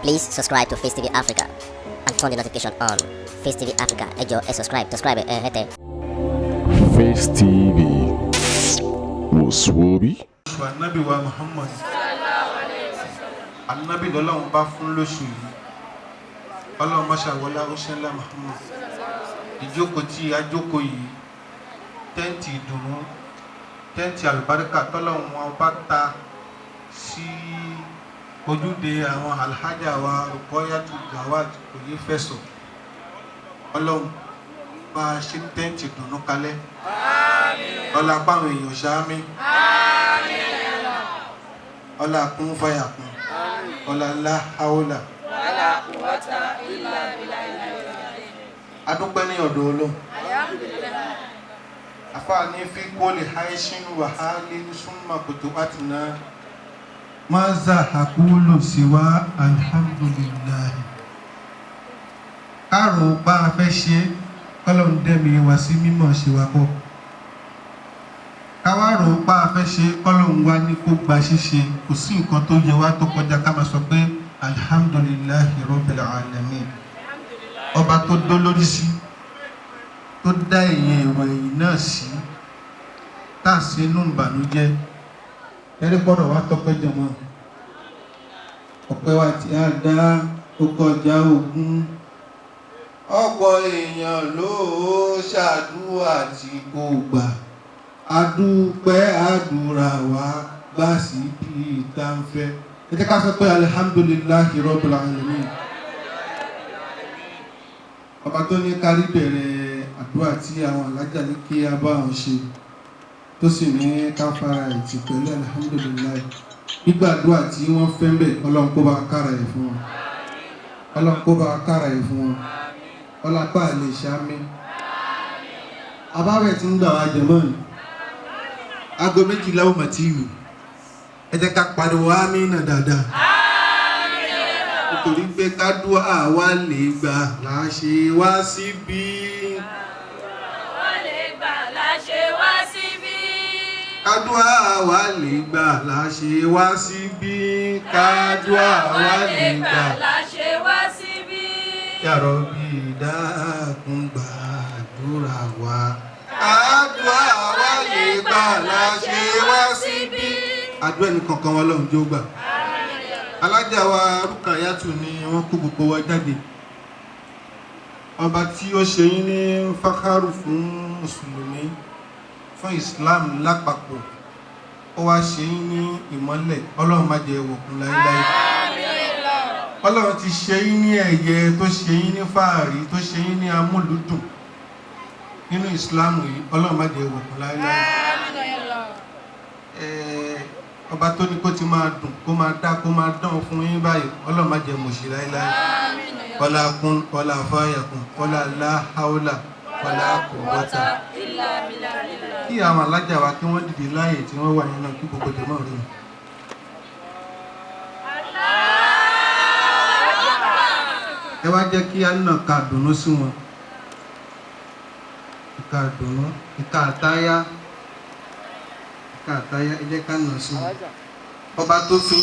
Please subscribe to Face TV Africa and turn the notification on. Face TV Africa, ẹ jọ̀ọ́, subscribe, hete. Face TV was Swoby. Ànábì wa Muhammad Ànábì lọ́lọ́run bá fún lóṣù yìí. Ọlọ́run má ṣàwọlá oṣẹ́ ńlá Muhammad. Ìjókòó tí a jókòó yìí, tẹ́ǹtì ìdùnnú, tẹ́ǹtì àlùbáríkà tọ́lọ́run wọn bá ta sí ojúde àwọn alhaja wa Rukoyatu Gawat Oyefeso. Ọlọ́run bá ṣe tẹ́ǹtì ìdùnnú kalẹ̀. Ọlá pàwọn èèyàn ṣáámi. Ọlá kún fàyà kún. Ọlá ńlá haúlà. Adúpẹ́ ní ọ̀dọ̀ Ọlọ́run. Àfáà ní fi kólé haishin wàhálì súnmọ́ kòtò àtìná. Maza hakulu siwa alhamdulillahi. Káàrò bá a fẹ́ ṣe kọ́lọ́run dẹ́mi wá sí mímọ̀ ṣe wá pọ̀. Káwárò bá a fẹ́ ṣe kọ́lọ́run wá ní kó gba ṣíṣe, kò sí nǹkan tó yẹ wá tó kọjá ká máa sọ pé alhamdulillahi rabbil alamin. Ọba tó dó lórí sí, tó dá èyàn ìwọ̀ èyí náà sí, táà sí inú ìbànújẹ́. Ẹrí gbọ́dọ̀ wá tọ́pẹ́ jọmọ́. Ọpẹ́ wa tí a dá ó kọjá ogún. Ọ̀pọ̀ èèyàn ló ṣàdúrà tí kò gbà. Adúpẹ́ àdúrà wa gbà sí bí ìta ń fẹ́. Ẹ jẹ́ ká sọ pé alhamdulillahi rabbil alamin. Ọba tó ní kárí bẹ̀rẹ̀ àdúrà tí àwọn alájà ní kí a bá wọn ṣe, tó sì ní ká fara ìtì pẹ̀lú alhamdulillahi. Gbígbàdúrà tí wọ́n fẹ́ ń bẹ̀, Ọlọ́run kó bá kára ẹ̀ fún wọn. Ọlọ́run kó bá kára ẹ̀ fún wọn. Ọlápá lè ṣáámi. Abáwẹ̀ tí ń gbà wá jẹmọ́ ni. Aago 12 ó mà tí ìlú. Ẹ jẹ́ ká pariwo àmínà dáadáa. Nítorí pé kádùá wa lè gbà láṣẹ wá síbí. Kádùá wa lè gbà láṣẹ wá síbí. Kádùá wa lè gbà láṣẹ wá síbí. Ya Rabbi dákun gbàdúrà wa. Kádùá wa lè gbà láṣẹ wá síbí. Àdúrà ẹni kankan wa lọ́run jó gbà. Alájà wa Rukayatu ni wọ́n kó gbogbo wa jáde. Ọba tí ó ṣe yín ní fákàrù fún Mùsùlùmí, fún Islam lápapọ̀, ó wá ṣe yín ní ìmọ́lẹ̀. Ọlọ́run má jẹ́ wọ̀kùn láíláí. Ọlọ́run ti ṣe yín ní ẹ̀yẹ, tó ṣe yín ní fàárí, tó ṣe yín ní amúlùdùn nínú Islam yìí. Ọlọ́run má jẹ́ wọ̀kùn láíláí. Ọba tó ní kó ti máa dùn, kó máa dá, kó máa dán fún yín báyìí. Ọlọ́run má jẹ́ mọ̀ṣí láíláí. Ọlá kún, ọlá fáyàkún, ọlá láháúlà, ọlá quwwata. Kí àwọn alájà wa kí wọ́n dìde láàyè tí wọ́n wà nínú kí gbogbo jẹmọ́ rí. Ẹ wá jẹ́ kí a náà ká dùnú sí wọn. Ìka dùnú, ìka àtáyá, ẹ jẹ́ ká nà sí wọn. Ọba tó fi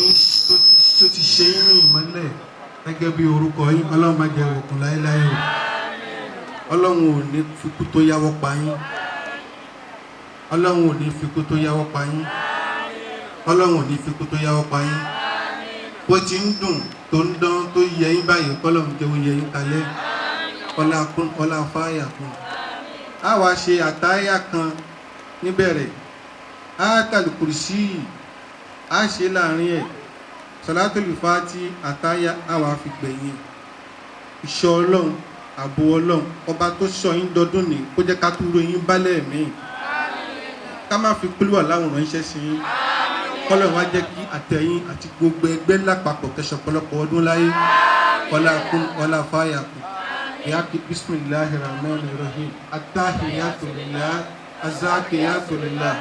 tó ti ṣe yín ní ìmọ́lẹ̀ gẹ́gẹ́ bí orúkọ yín. Ọlọ́run má jẹ́ òkun láíláí o. Ọlọ́run ò ní fikú tó yáwọ́ pa yín. Ọlọ́run ò ní fikú tó yáwọ́ pa yín. Ọlọ́run ò ní fikú tó yáwọ́ pa yín. Bó ti ń dùn tó ń dán tó yẹ yín báyìí, kọ́lọ́run jẹ́ oyè yín kalẹ̀. Ọlá kún, ọlá fáyà kún. A wá ṣe àtáyà kan níbẹ̀rẹ̀. Ayatul Kursi a ṣe láàrin ẹ̀. Salatul Fati àtáyà a wá fi gbẹ̀yìn. Ìṣọ́ Ọlọ́run, ààbò Ọlọ́run, ọba tó ṣọ́ yín dọdún ní kó jẹ́ ká túró yín bálẹ̀ mí. Ká má fi pílúwà láwòrán iṣẹ́ sí yín. Kọ́lọ́run wá jẹ́ kí àtẹ̀yìn àti gbogbo ẹgbẹ́ lápapọ̀ kẹsàn ọ̀pọ̀lọpọ̀ ọdún láyé. Ọlá kún, ọlá fáyà kún. Ya ki bismillahirrahmanirrahim. Attahiyatu lillah, azakiyatu lillah,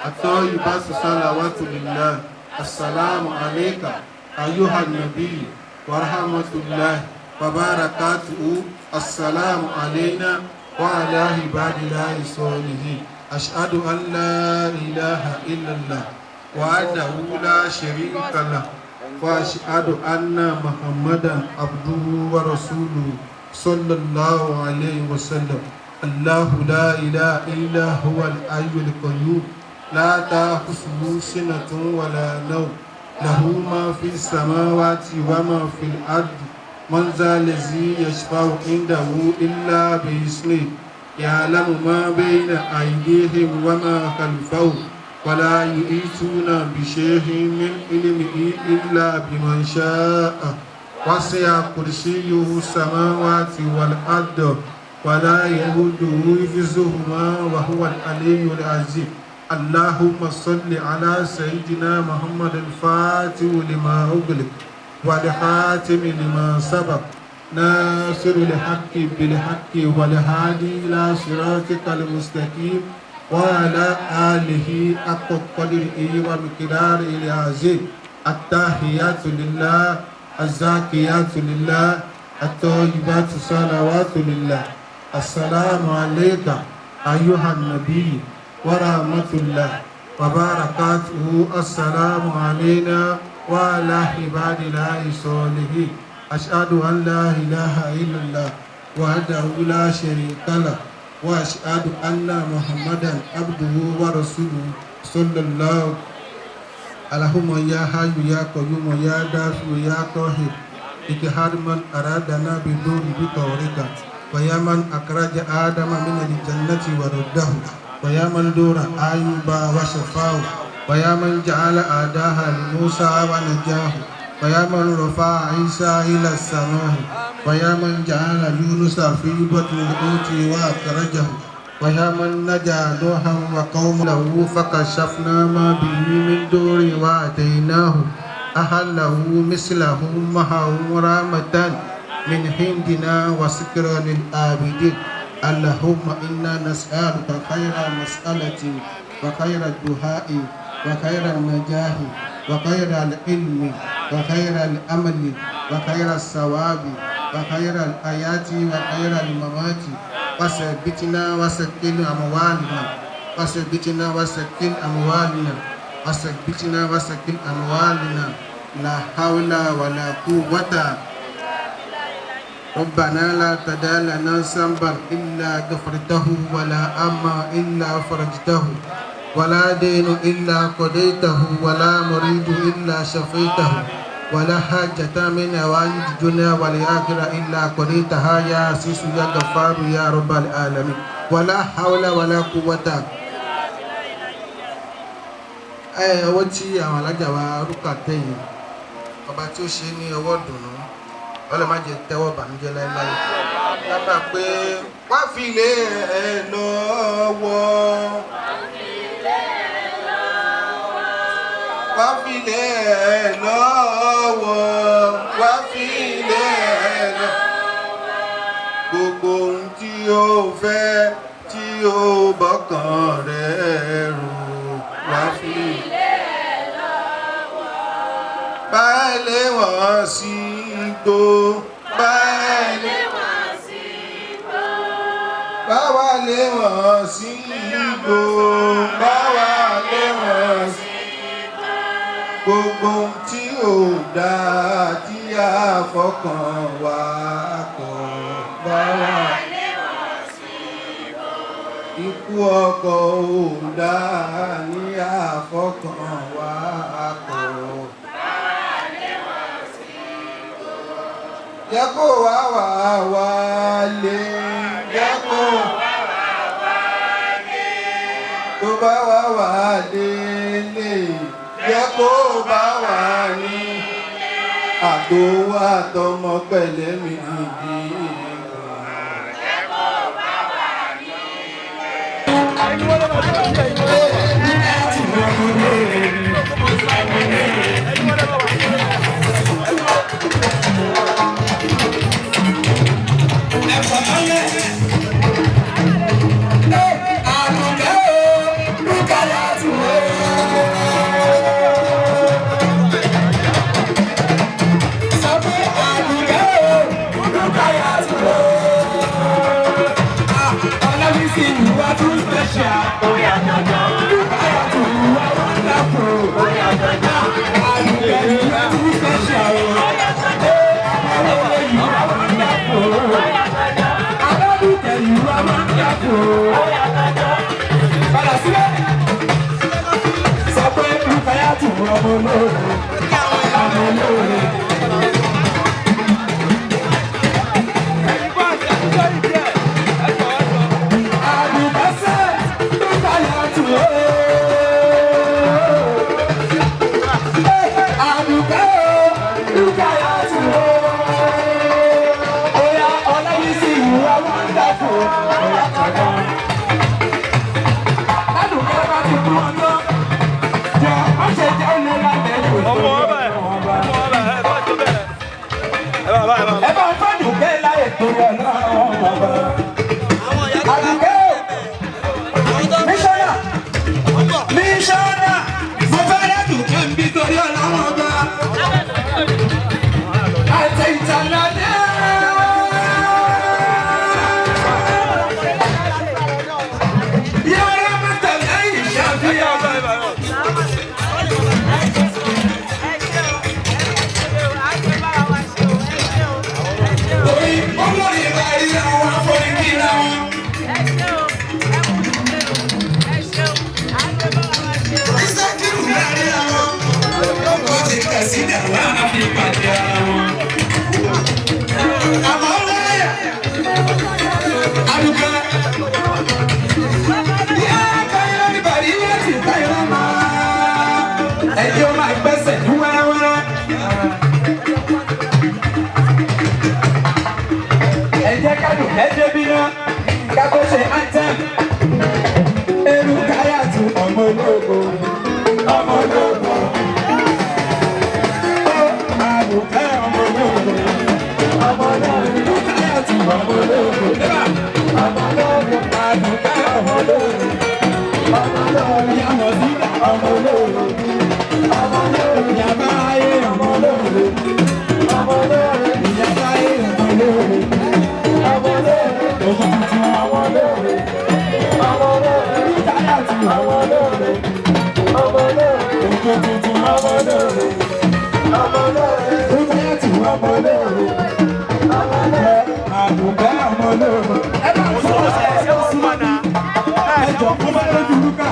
at-tayyibatu salawatu lillah. Assalamu alayka ayyuhan nabiy wa rahmatullahi wa barakatuhu. Assalamu alayna wa ala ibadillahi salihin. Ashhadu an la ilaha illallah وحده لا شريك له وأشهد أن محمدا عبده ورسوله صلى الله عليه وسلم. الله لا إله إلا هو الحي القيوم لا تأخذه سنة ولا نوم له ما في السماوات وما في الأرض من ذا الذي يشفع عنده إلا بإذنه يعلم ما بين أيديهم وما خلفهم ولا يحيطون بشيء من علمه إلا بما شاء وسع كرسيه السماوات والأرض ولا يؤوده حفظهما وهو العلي العظيم. اللهم صل على سيدنا محمد الفاتح لما أغلق والخاتم لما سبق ناصر الحق بالحق والهادي إلى صراطك المستقيم وعلى آله حق قدره ومقداره العظيم. التحيات لله الزاكيات لله الطيبات صلوات لله. السلام عليك أيها النبي ورحمة الله وبركاته. السلام علينا وعلى عباد الله الصالحين. أشهد أن لا إله إلا الله وحده لا شريك له وأشهد أن محمدا عبده ورسوله صلى الله. اللهم يا حي يا قيوم يا دافع يا قاهر اجعل من أرادنا بدور بطورك ويا من أخرج آدم من الجنة ورده ويا من دور أيوب وشفاه ويا من جعل أعداها لموسى ونجاه ويا من رفع عيسى إلى السماء ويا من جعل يونس في بطن الحوت وأخرجه ويا من نجا نوحا وقوم له فكشفنا ما به من دور وآتيناه أهله مثلهم معهم رحمة من عندنا وذكرى للعابدين. اللهم إنا نسألك خير المسألة وخير الدعاء وخير النجاح وخير العلم وخير الأمل وخير الثواب وخير الحياة وخير الممات. وثبتنا وسكن أموالنا وثبتنا وسكن أموالنا وثبتنا وسكن أموالنا لا حول ولا قوة. ربنا لا تدع لنا ذنبا إلا غفرته ولا أما إلا فرجته ولا دين إلا قضيته ولا مريد إلا شفيته ولا حاجة من حوائج الدنيا والآخرة إلا قضيتها يا عزيز يا غفار يا رب العالمين. ولا حول ولا قوة. ọwọ́ tí àwọn alájà wa rúkà tẹ̀yìn ọba tí ó ṣe ní ọwọ́ dùnú ọlọ́ má jẹ́ tẹ́wọ́ bànújẹ́ láéláé. lábàá pé wá fi lé ẹ lọ́wọ́ wá fi lé ẹ lọ́wọ́ wá fi lé ẹ lọ́wọ́ gbogbo ohun tí ó fẹ́ tí ó bọ́kàn rẹ̀ rò wá fi lé ẹ lọ́wọ́. báyìí wọ́n sí gbó báyìí wọ́n sí gbó báwa lé wọ́n sí gbó báwa lé wọ́n sí gbogbo tí ò dáa tí a fọkàn wá kọ̀ báwa lé wọ́n sí gbó. ikú ọkọ̀ ò dáa ní àfọkàn wá kọ̀ báwa lé wọ́n sí gbó. jẹ́ kó wá wá wálé jẹ́ kó wá wá wálé tó bá wá wálé lè jẹ́ kó bá wà ní àtòwò àtọmọ pẹ̀lẹ́ mi nìyí. jẹ́ kó bá wà ní You are too special. Oh yeah, no, no. o. Padà sílẹ̀. Sọ pé Rukayatu ọmọ olóore. Ọmọ olóore. Àdùkẹ́sẹ̀ Rukayatu o. Àdùkẹ́ o. Rukayatu o. Oya Ọlábísí you are wonderful. Oya kọ̀ọ̀kan. Àdùkẹ́ bá ti kú ọjọ́. Jọ ọ̀ṣẹ̀ jẹ́ olè lábẹ́ ìlú. Ẹ bá ń fọ́dún pé láyé torí ọlọ́run ọba. Àdùkẹ́ mísọ́nà mísọ́nà mo fẹ́ rẹ́dùkẹ́ ń bí torí ọlọ́run ọba. Àti ìtàlọ́dẹ́. Yàrá mẹ́tẹ̀lẹ́ ìṣàfihàn. Torí olórí ìgbà yìí àwọn afọ́nìkì náà. Ìsàkírù láàrin àwọn ọkọ̀ ti kẹ̀sí dàgbà àfi ìpàdé ara wọn. Àmọ́ lẹ́yà Àdùkẹ́. Yá káyọ̀ níbàdí wọ́n ti káyọ̀ máa. Ẹjọ́ máa gbẹ́sẹ̀ ní wẹ́rẹ́wẹ́rẹ́. Ẹ jẹ́ kádùn ẹ̀jẹ̀ bí náà ká tó ṣe anthem. Rukayatu ọmọ ológo. Ọmọ ológo. Àdùkẹ́ ọmọ ológo. Ọmọ ológo. Rukayatu ọmọ ológo. Ọmọ ológo. Àdùkẹ́ ọmọ ológo. Ọmọ ológo. Yàmọ̀ sílẹ̀ ọmọ ológo. Ọmọ ológo. Yàmọ̀ ayé ọmọ ológo. Ọmọ ológo. Ìyàmọ̀ ayé ọmọ ológo. Ọmọ ológo. Ògùn tuntun ọmọ ológo. Ọmọ ológo. Rukayatu ọmọ ológo. Ọmọ ológo. Ògùn tuntun ọmọ ológo. Ọmọ ológo. Rukayatu ọmọ ológo. Ọmọ ológo. Àdùkẹ́ ọmọ ológo. Ẹ bá ń sọ ẹjọ́ fún bá lójú Rúkà.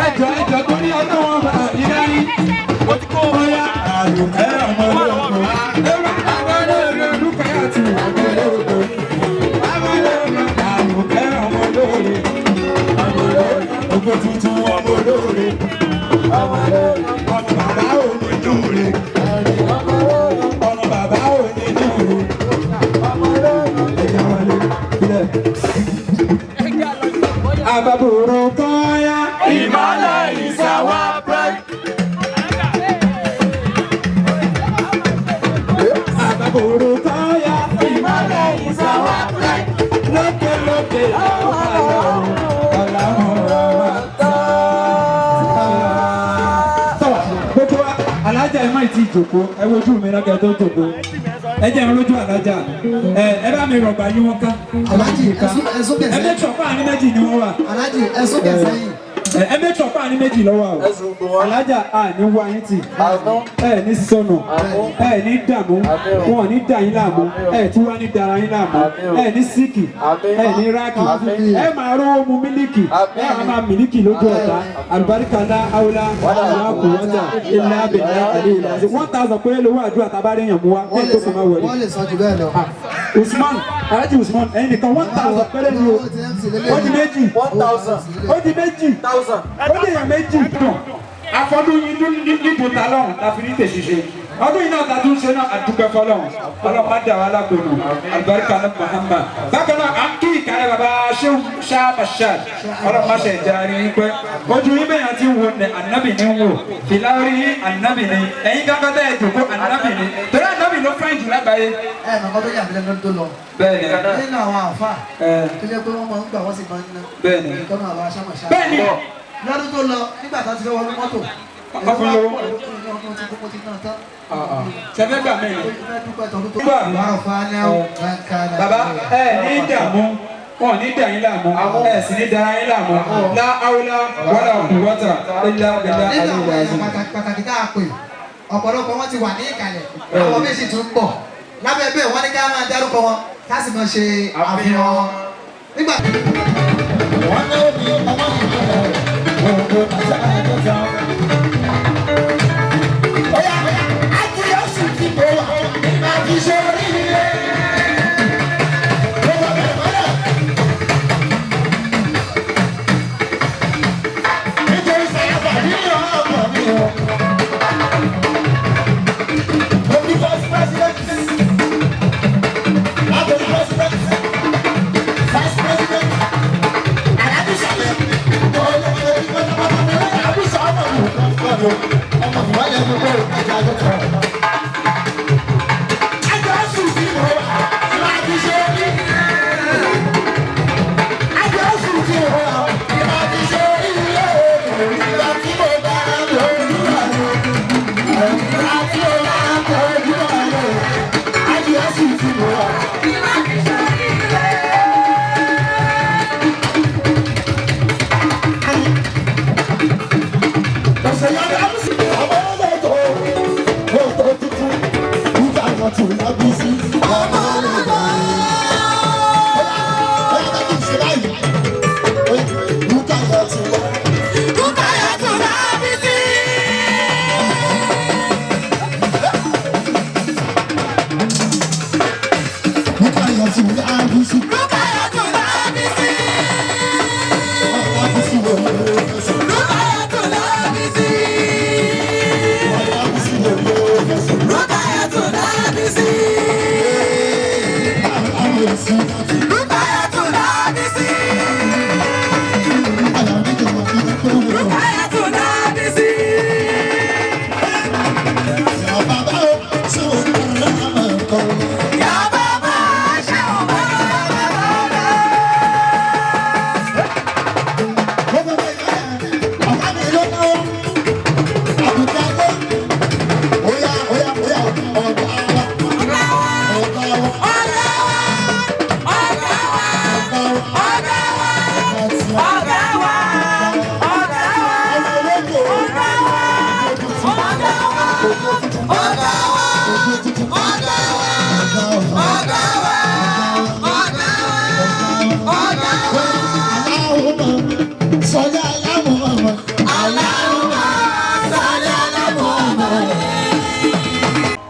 Ẹjọ́ tó ní ọdún wọn bá ìdárí. Bóyá Àdùkẹ́ ọmọ ológo. Ẹ bá ọmọ ológo. Rukayatu ọmọ ológo. Ọmọ ológo. Àdùkẹ́ ọmọ ológo. Ọmọ ológo. Ògo tuntun ọmọ ológo. Ọmọ ológo. Ọmọ bàbá òní dúre. Ọmọ ológo. Ọmọ bàbá òní dúre. Ọmọ ológo. Ẹ̀jẹ̀ wọlé. Ilẹ̀. Àbàbòrò kọ́yá. Ìmọ̀lẹ̀ ìsàwọ̀ bright. Àbàbòrò kọ́yá. Ìmọ̀lẹ̀ ìsàwọ̀ bright. Lókè lókè àwọn àlọ́ ọ̀làwọ̀n ọ̀rọ̀ tọ́. Gbogbo wa alájà ẹ̀ má ti jòkó ẹ wojú mi lọ́kẹ́ tó jòkó ẹ jẹ́ ń lójú alájà ẹ bá mi rọ̀gbà yín wọn ká. Alájì ẹ̀sùn ẹ kẹsẹ̀. mẹ́tọ̀ páàní méjì ni wọ́n wà. Alájì ẹ̀sùn kẹsẹ̀ yìí. ẹ mẹ́tọ̀ páàní méjì lọ́wọ́ o. alájà a ní wá yín tì ẹ ní sọnù ẹ ní dààmú wọn ní dà yín láàmú ẹ tí wá ní dara yín láàmú ẹ ní síkì ẹ ní rákì ẹ máa rówó mu mílíkì ẹ máa mílíkì lójú ọ̀tá àlùbáríkà ńlá àwòlá àwọn kùwọ́tà ilé abẹ́lá àlẹ́ ìlà 1000 péré lówó àdúrà tábàárẹ̀ yàn mú wa kí ẹ tó kọ́ máa wọlé. Wọ́n lè sọ jù bẹ́ẹ̀ lọ. Usman Alhaji Usman ẹ̀yin nìkan 1000 péré ni o ó di méjì ó di méjì ó di èèyàn méjì dùn afọdún yín dídùn ta lọ́hùn láfi ní tèṣiṣe ọdún yìí náà ta tún ṣe náà àdúgbò fọlọ́hùn ọlọ́pàá dà wà lágbónú alibarika ní Muhammad bákan náà à ń kí ìkàlẹ̀ bàbá ṣéwù ṣáàbàṣà ọlọ́pàá ṣe ìjàre yín pẹ́ ojú yín bẹ́yàn ti wò ní ànábì ní wò fìlàrí ànábì ní ẹ̀yin gángan tẹ́ ẹ̀ jòkó ànábì ní torí ànábì ló fẹ́ràn jù lágbàáyé. Ẹ nǹkan tó yà mí lẹ́nu tó lọ. bẹ́ẹ̀ni Nínú àwọn àfà tó jẹ́ pé wọ́n máa ń gbà wọ́n sì máa ń ná. bẹ́ẹ̀ni Ìtọ́nà àwọn aṣámọ̀ṣá. bẹ́ẹ̀ni Lọ́dún tó lọ nígbà tó ti fẹ́ wọnú mọ́tò. ọkùnrin sẹfẹ gbà mí ni. baba ẹ ní dààmú wọn ní dà yín láàmú ẹ sì ní dara yín láàmú lá awúlá wàlá òkúwọ́tà ilá ìlà àlùyà. Pàtàkì tá a pè ọ̀pọ̀lọpọ̀ wọn ti wà ní ìkàlẹ̀ àwọn méjì tún ń bọ̀ lábẹ́ bẹ́ẹ̀ wọ́n ní ká máa dárúkọ wọn ká sì máa ṣe àfihàn wọn nígbà.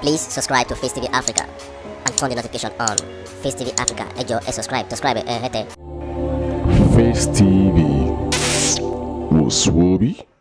Please subscribe to Face TV Africa and turn the notification on. Face TV Africa, ẹ jọ̀ọ́ ẹ subscribe ẹ hẹ́tẹ̀. Face TV was Swoby.